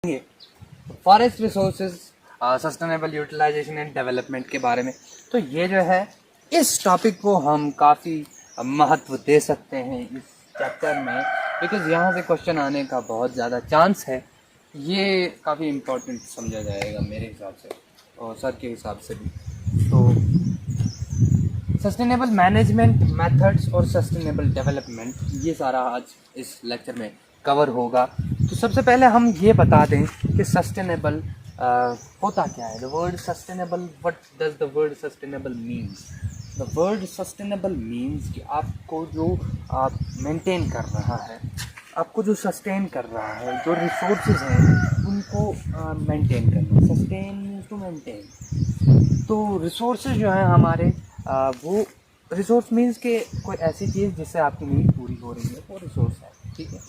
Forest resources sustainable utilisation and development के बारे में। तो ये जो है इस टॉपिक को हम काफ़ी महत्व दे सकते हैं इस चैप्टर में, बिकॉज यहाँ से क्वेश्चन आने का बहुत ज़्यादा चांस है। ये काफ़ी इम्पोर्टेंट समझा जाएगा मेरे हिसाब से और सर के हिसाब से भी। तो सस्टेनेबल मैनेजमेंट मेथड्स और सस्टेनेबल डेवलपमेंट, ये सारा आज इस लेक्चर में कवर होगा। तो सबसे पहले हम ये बता दें कि सस्टेनेबल होता क्या है। The word sustainable, what does the word sustainable means? The word sustainable means कि आपको जो आप मेंटेन कर रहा है, आपको जो सस्टेन कर रहा है, जो रिसोर्सेज हैं उनको मेंटेन करना। Sustain means to maintain. तो रिसोर्सेज जो हैं हमारे, वो रिसोर्स मीन्स के कोई ऐसी चीज़ जिससे आपकी नीड पूरी हो रही है, वो रिसोर्स है, ठीक है।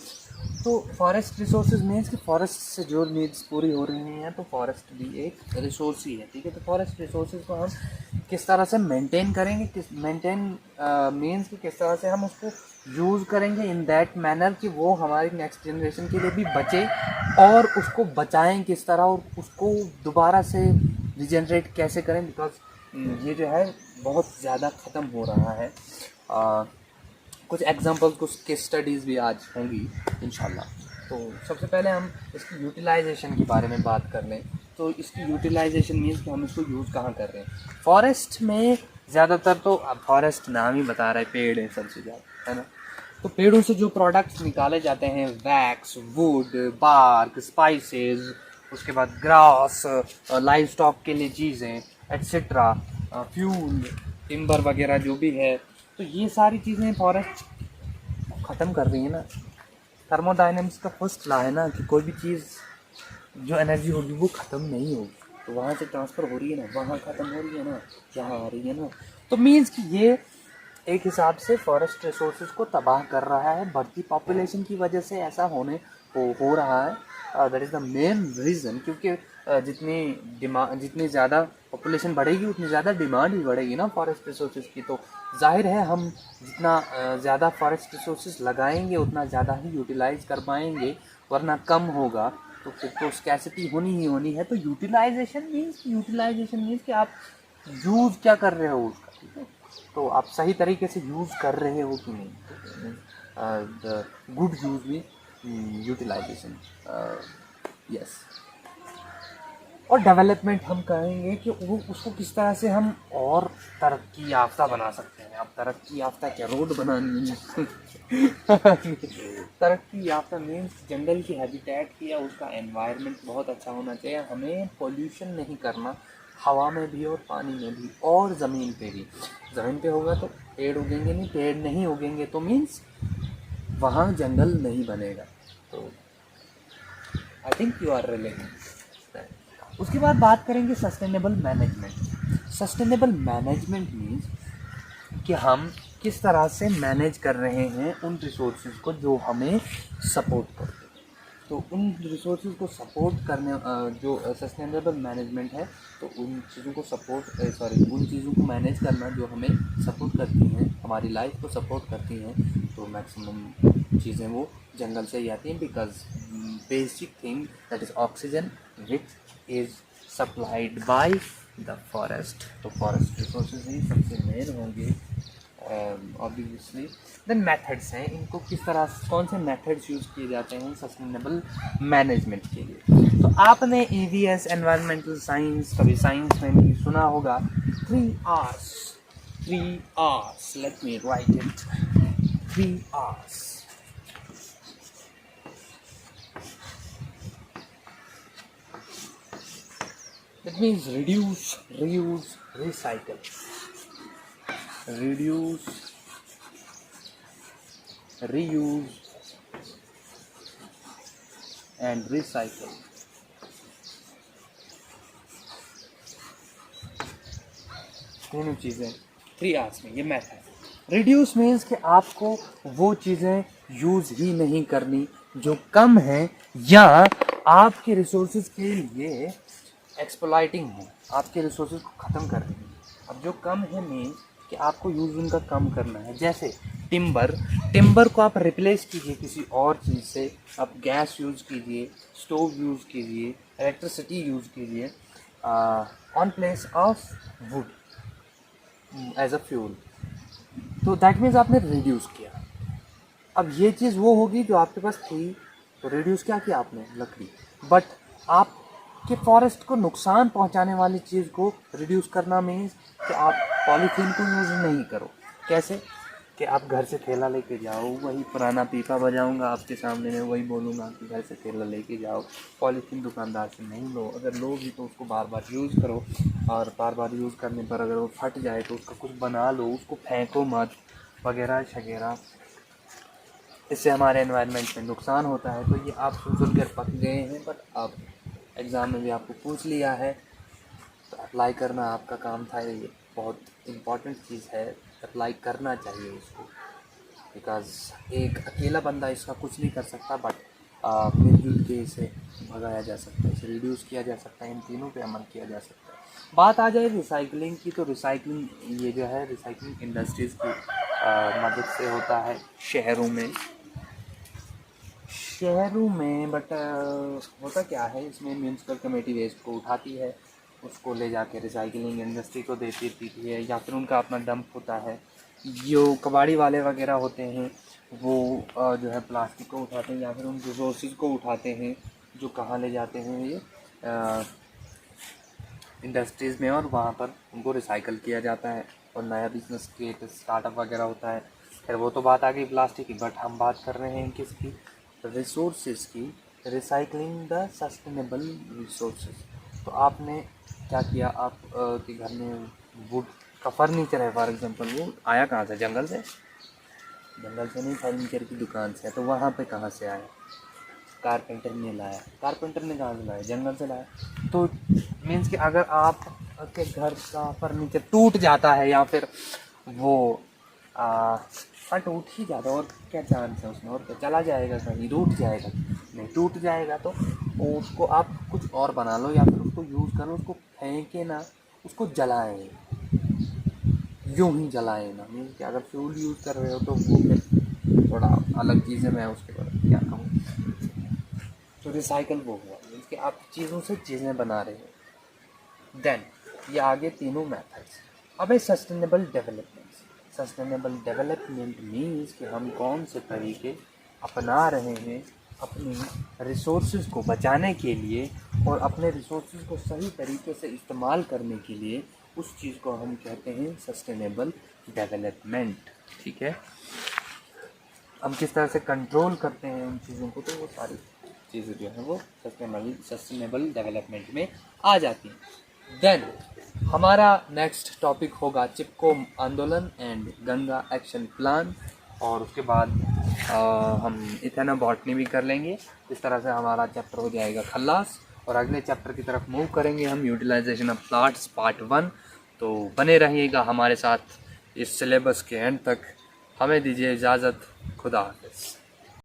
तो फॉरेस्ट रिसोर्सेज मीन्स कि फॉरेस्ट से जो नीड्स पूरी हो रही हैं, तो फॉरेस्ट भी एक रिसोर्स ही है, ठीक है। तो फॉरेस्ट रिसोर्सेज को हम किस तरह से मेंटेन करेंगे, मेंटेन मीन्स कि किस तरह से हम उसको यूज़ करेंगे इन दैट मैनर कि वो हमारी नेक्स्ट जनरेशन के लिए भी बचे, और उसको बचाएं किस तरह, और उसको दोबारा से रिजनरेट कैसे करें, बिकॉज ये जो है बहुत ज़्यादा ख़त्म हो रहा है। कुछ एग्जांपल्स, कुछ केस स्टडीज़ भी आज होंगी इंशाल्लाह। तो सबसे पहले हम इसकी यूटिलाइजेशन के बारे में बात कर लें। तो इसकी यूटिलाइजेशन मीन्स कि हम इसको यूज़ कहाँ कर रहे हैं। फॉरेस्ट में ज़्यादातर तो, अब फॉरेस्ट नाम ही बता रहा है, पेड़ है सबसे ज़्यादा, है ना। तो पेड़ों से जो प्रोडक्ट्स निकाले जाते हैं, वैक्स, वुड, बार्क, स्पाइसेस, उसके बाद ग्रास, लाइव स्टॉक के लिए चीज़ें एट्सेट्रा, फ्यूल, टिम्बर वगैरह जो भी है, तो ये सारी चीज़ें फॉरेस्ट ख़त्म कर रही है ना। थर्मोडायनेमिक्स का फर्स्ट लॉ है ना कि कोई भी चीज़ जो एनर्जी होगी वो ख़त्म नहीं होगी, तो वहाँ से ट्रांसफ़र हो रही है ना, वहाँ ख़त्म हो रही है ना, यहाँ आ रही है ना। तो मीन्स कि ये एक हिसाब से फॉरेस्ट रिसोर्सेज को तबाह कर रहा है। बढ़ती पॉपुलेशन की वजह से ऐसा हो रहा है। That is the main reason, क्योंकि जितनी ज़्यादा पॉपुलेशन बढ़ेगी उतनी ज़्यादा डिमांड भी बढ़ेगी ना फॉरेस्ट रिसोर्सेज की। तो जाहिर है हम जितना ज़्यादा फॉरेस्ट रिसोर्सेज लगाएंगे उतना ज़्यादा ही यूटिलाइज कर पाएंगे, वरना कम होगा तो फिर तो स्कैसिटी होनी ही होनी है। तो यूटिलाइजेशन मीन्स कि आप यूज़ क्या कर रहे हो उसका, ठीक है। तो आप सही तरीके से यूज़ कर रहे हो कि नहीं, द गुड यूज़ में यूटिलाइजेशन, यस। और डेवलपमेंट हम कहेंगे कि वो उसको किस तरह से हम और तरक्की याफ्ता बना सकते हैं। अब तरक्की याफ्ता क्या, रोड बनानी है तरक्की याफ्ता मीन्स जंगल की हैबिटेट की या उसका एनवायरनमेंट बहुत अच्छा होना चाहिए। हमें पोल्यूशन नहीं करना, हवा में भी और पानी में भी और ज़मीन पे भी। ज़मीन पे होगा तो पेड़ उगेंगे नहीं, पेड़ नहीं उगेंगे तो मीन्स वहाँ जंगल नहीं बनेगा। तो I think you are relating. उसके बाद बात करेंगे sustainable management. Sustainable management means कि हम किस तरह से मैनेज कर रहे हैं उन रिसोर्सेज को जो हमें सपोर्ट करते हैं। तो उन रिसोर्सेज को सपोर्ट करने, जो सस्टेनेबल मैनेजमेंट है, तो उन चीज़ों को उन चीज़ों को मैनेज करना जो हमें सपोर्ट करती हैं, हमारी लाइफ को सपोर्ट करती हैं। तो मैक्सिमम चीज़ें वो जंगल से ही आती हैं, because basic thing that is oxygen which is supplied by the forest. तो फॉरेस्ट रिसोर्सेज ही सबसे मेन होंगे ऑब्वियसली। देन मेथड्स हैं, इनको किस तरह, कौन से मेथड्स यूज़ किए जाते हैं सस्टेनेबल मैनेजमेंट के लिए। तो आपने EVS एनवायरमेंटल साइंस, कभी साइंस में भी सुना होगा। 3 R's, let me right it, 3 R's। That means reduce, reuse, recycle. Reduce, reuse and recycle. तीनों चीज़ें 3 R's में, ये मैथ है। रिड्यूस मीन्स कि आपको वो चीज़ें यूज़ ही नहीं करनी जो कम है या आपके रिसोर्सेज के लिए एक्सप्लॉइटिंग है, आपके रिसोर्सेज को ख़त्म कर देंगे। अब जो कम है मीन्स कि आपको यूज़ उनका कम करना है। जैसे टिम्बर को आप रिप्लेस कीजिए किसी और चीज़ से, आप गैस यूज़ कीजिए, स्टोव यूज़ कीजिए, इलेक्ट्रिसिटी यूज़ कीजिए on place of wood as a fuel. तो दैट मीन्स आपने रिड्यूस किया। अब ये चीज़ वो होगी जो आपके पास थी, तो रिड्यूस क्या किया आपने, लकड़ी। बट आपके फॉरेस्ट को नुकसान पहुंचाने वाली चीज़ को रिड्यूस करना मीन्स कि आप पॉलीथीन को यूज़ नहीं करो। कैसे कि आप घर से थैला लेके जाओ, वही पुराना पीपा बजाऊंगा आपके सामने में, वही बोलूँगा कि घर से थैला लेके जाओ, पॉलीथीन दुकानदार से नहीं लो। अगर लो भी तो उसको बार बार यूज़ करो, और बार बार यूज़ करने पर अगर वो फट जाए तो उसका कुछ बना लो, उसको फेंको मत, वगैरह वगैरह। इससे हमारे एनवायरनमेंट में नुकसान होता है। तो ये आप सुन कर पक गए हैं, बट अब एग्ज़ाम में भी आपको पूछ लिया है, तो अप्लाई करना आपका काम था। ये बहुत इम्पॉर्टेंट चीज़ है, अप्लाई करना चाहिए इसको, बिकॉज़ एक अकेला बंदा इसका कुछ नहीं कर सकता, बट मिलजुल के इसे भगाया जा सकता है, इसे रिड्यूस किया जा सकता है, इन तीनों पे अमल किया जा सकता है। बात आ जाए रिसाइकलिंग की, तो रिसाइकलिंग ये जो है रिसाइकलिंग इंडस्ट्रीज़ की मदद से होता है शहरों में। बट होता क्या है, इसमें म्यूनसिपल कमेटी वेस्ट को उठाती है, उसको ले जाके रिसाइकलिंग इंडस्ट्री को देती है, या फिर उनका अपना डंप होता है। जो कबाड़ी वाले वगैरह होते हैं वो जो है प्लास्टिक को उठाते हैं, या फिर उन रिसोर्सेज को उठाते हैं, जो कहाँ ले जाते हैं ये इंडस्ट्रीज़ में, और वहाँ पर उनको रिसाइकल किया जाता है और नया बिजनेस क्रिएट स्टार्टअप वगैरह होता है। खैर वो तो बात आ गई प्लास्टिक की, बट हम बात कर रहे हैं किसकी, रिसोर्सेज की, रिसाइकलिंग द सस्टेनेबल रिसोर्सेज। तो आपने क्या किया, आप के घर में वुड का फर्नीचर है फॉर एग्जांपल, वो आया कहाँ से, जंगल से नहीं, फर्नीचर की दुकान से। तो वहाँ पे कहाँ से आया, कारपेंटर ने लाया। कारपेंटर ने कहाँ से लाया, जंगल से लाया। तो मीन्स कि अगर आप के घर का फर्नीचर टूट जाता है, या फिर वो हाँ टूट ही जाता है, और क्या चांस है उसमें, और क्या चला जाएगा कहीं, टूट जाएगा, नहीं टूट जाएगा तो उसको आप कुछ और बना लो, या फिर उसको यूज़ करो, उसको फेंके ना, उसको जलाएं, यूं ही जलाएं ना। मीन्स कि अगर फ्यूल यूज़ कर रहे हो तो वो फिर थोड़ा अलग चीज़ है, मैं उसके बारे में क्या कहूँ। तो रिसाइकल वो हुआ, मीन्स कि आप चीज़ों से चीज़ें बना रहे हो। देन ये आगे तीनों मेथड्स। अब है सस्टेनेबल डेवलपमेंट मीन्स कि हम कौन से तरीके अपना रहे हैं अपनी रिसोर्सेज को बचाने के लिए, और अपने रिसोर्सेज को सही तरीके से इस्तेमाल करने के लिए। उस चीज़ को हम कहते हैं सस्टेनेबल डेवलपमेंट। ठीक है, हम किस तरह से कंट्रोल करते हैं उन चीज़ों को, तो वो सारी चीज़ें जो हैं वो सस्टेनेबल डेवलपमेंट में आ जाती हैं। देन हमारा नेक्स्ट टॉपिक होगा चिपको आंदोलन एंड गंगा एक्शन प्लान, और उसके बाद हम इथेनो बॉटनी भी कर लेंगे। इस तरह से हमारा चैप्टर हो जाएगा खल्लास, और अगले चैप्टर की तरफ मूव करेंगे हम, यूटिलाइजेशन ऑफ प्लांट्स पार्ट 1। तो बने रहिएगा हमारे साथ इस सिलेबस के एंड तक। हमें दीजिए इजाज़त, खुदा हाफिज़।